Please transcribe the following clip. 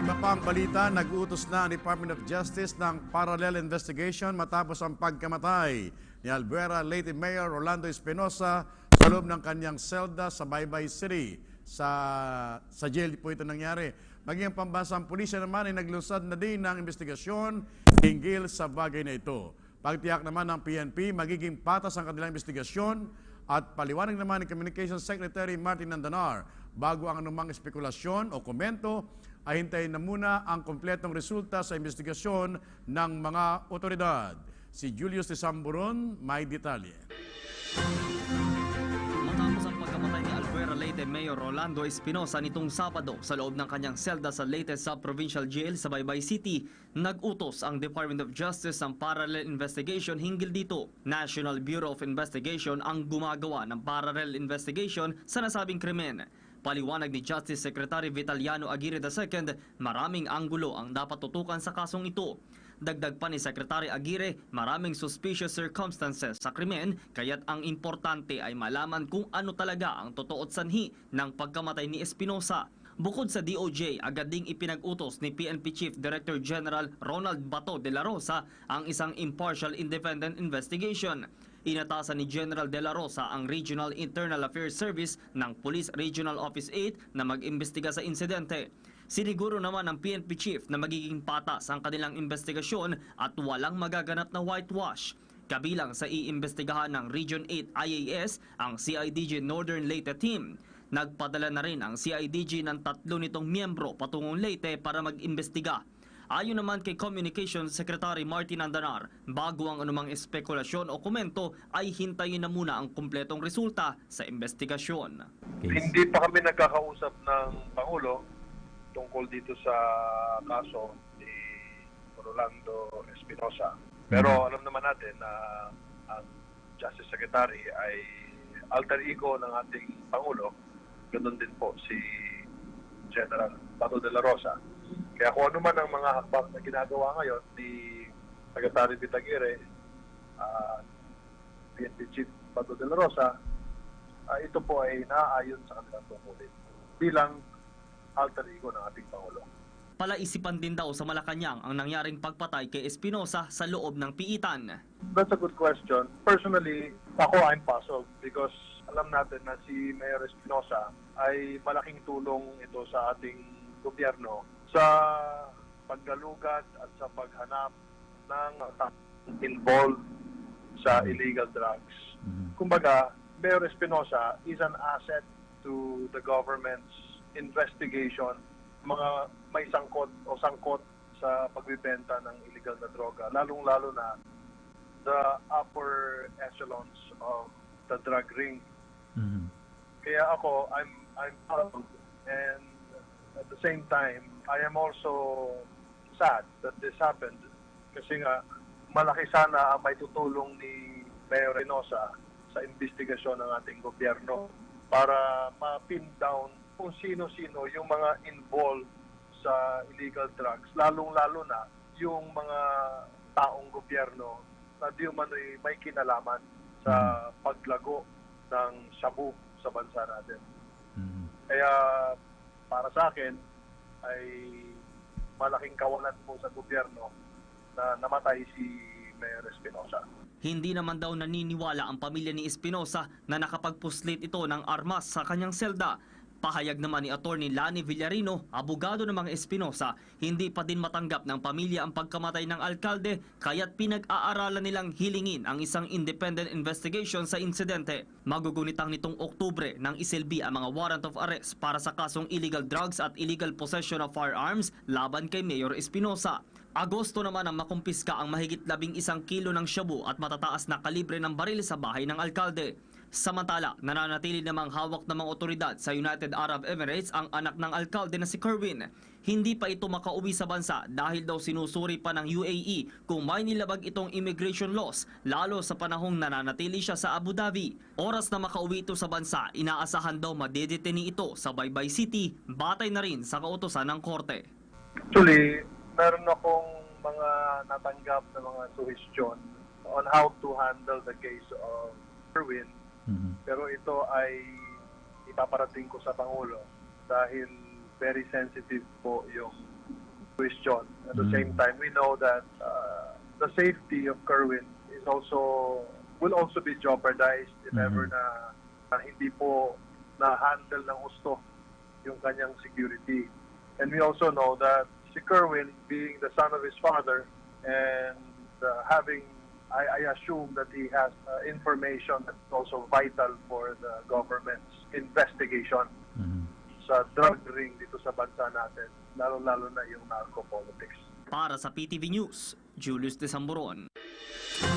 Iba pang balita, nag-utos na ang Department of Justice ng parallel investigation matapos ang pagkamatay ni Albuera Leyte Mayor Rolando Espinosa sa loob ng kanyang selda sa Baybay City. Sa jail po ito nangyari. Maging ang pambansang pulisya naman ay naglusad na din ng investigasyon hinggil sa bagay na ito. Pagtiyak naman ng PNP, magiging patas ang kanilang investigasyon at paliwanag naman ni Communications Secretary Martin Andanar, bago ang anumang espekulasyon o komento, ay hintayin na muna ang kompletong resulta sa investigasyon ng mga otoridad. Si Julius de Samburon may detalye. Matapos ang pagkamatay ni Albuera Leyte Mayor Rolando Espinosa nitong Sabado sa loob ng kanyang selda sa Leyte Sub-Provincial Jail sa Baybay City, nag-utos ang Department of Justice ng parallel investigation hinggil dito. National Bureau of Investigation ang gumagawa ng parallel investigation sa nasabing krimen. Paliwanag ni Justice Secretary Vitaliano Aguirre II, maraming anggulo ang dapat tutukan sa kasong ito. Dagdag pa ni Secretary Aguirre, maraming suspicious circumstances sa krimen, kaya't ang importante ay malaman kung ano talaga ang totoo at sanhi ng pagkamatay ni Espinosa. Bukod sa DOJ, agad ding ipinag-utos ni PNP Chief Director General Ronald Bato de la Rosa ang isang impartial independent investigation. Inatasan ni General De La Rosa ang Regional Internal Affairs Service ng Police Regional Office 8 na mag-imbestiga sa insidente. Siniguro naman ng PNP Chief na magiging patas ang kanilang investigasyon at walang magaganap na whitewash. Kabilang sa iimbestigahan ng Region 8 IAS ang CIDG Northern Leyte Team. Nagpadala na rin ang CIDG ng 3 nitong miyembro patungong Leyte para mag-imbestiga. Ayon naman kay Communications Secretary Martin Andanar, bago ang anumang espekulasyon o komento ay hintayin na muna ang kumpletong resulta sa investigasyon. Hindi pa kami nagkakausap ng Pangulo tungkol dito sa kaso ni Rolando Espinosa. Pero alam naman natin na ang Justice Secretary ay alter ego ng ating Pangulo. Ganun din po si General Bato de la Rosa. Kaya kung ano man ang mga hakbang na ginagawa ngayon ni Secretary Aguirre, PNP Chief Bato de la Rosa, ito po ay naaayon sa kanilang tungkulin bilang alter ego ng ating Pangulo. Palaisipan din daw sa Malacanang ang nangyaring pagpatay kay Espinosa sa loob ng piitan. That's a good question. Personally, ako I'm puzzled because alam natin na si Mayor Espinosa ay malaking tulong ito sa ating gobyerno sa paggalugat at sa paghanap ng involved sa illegal drugs. Kumbaga, Mayor Espinosa is an asset to the government's investigation, mga may sangkot sa pagbibenta ng illegal na droga, lalong-lalo na the upper echelons of the drug ring. Kaya ako, I'm proud, and at the same time, I am also sad that this happened kasi nga malaki sana ang may tutulong ni Mayor Reynosa sa investigasyon ng ating gobyerno para ma-pin down kung sino-sino yung mga involved sa illegal drugs, lalong-lalo na yung mga taong gobyerno na di man may kinalaman sa paglago ng shabu sa bansa natin. Kaya para sa akin ay malaking kawalan po sa gobyerno na namatay si Mayor Espinosa. Hindi naman daw naniniwala ang pamilya ni Espinosa na nakapagpuslit ito ng armas sa kanyang selda. Pahayag naman ni Attorney Lani Villarino, abogado ng mga Espinosa, hindi pa din matanggap ng pamilya ang pagkamatay ng alkalde, kaya't pinag-aaralan nilang hilingin ang isang independent investigation sa insidente. Magugunitang nitong Oktubre nang isilbi ang mga warrant of arrest para sa kasong illegal drugs at illegal possession of firearms laban kay Mayor Espinosa. Agosto naman ang makumpiska ang mahigit 11 kilo ng shabu at matataas na kalibre ng baril sa bahay ng alkalde. Samantala, nananatili namang hawak ng mga otoridad sa United Arab Emirates ang anak ng alkalde na si Kerwin. Hindi pa ito makauwi sa bansa dahil daw sinusuri pa ng UAE kung may nilabag itong immigration laws, lalo sa panahong nananatili siya sa Abu Dhabi. Oras na makauwi ito sa bansa, inaasahan daw madedeteni ito sa Baybay City, batay na rin sa kautusan ng korte. Actually, meron akong mga natanggap na mga suggestion on how to handle the case of Kerwin. Pero ito ay ipaparating ko sa Pangulo dahil very sensitive po yung question. At the same time, we know that the safety of Kerwin will also be jeopardized if ever na hindi po na-handle ng gusto yung kanyang security. And we also know that si Kerwin, being the son of his father, and I assume that he has information that's also vital for the government's investigation sa drug ring dito sa bansa natin, lalo-lalo na yung narco politics. Para sa PTV News, Julius Desamboron.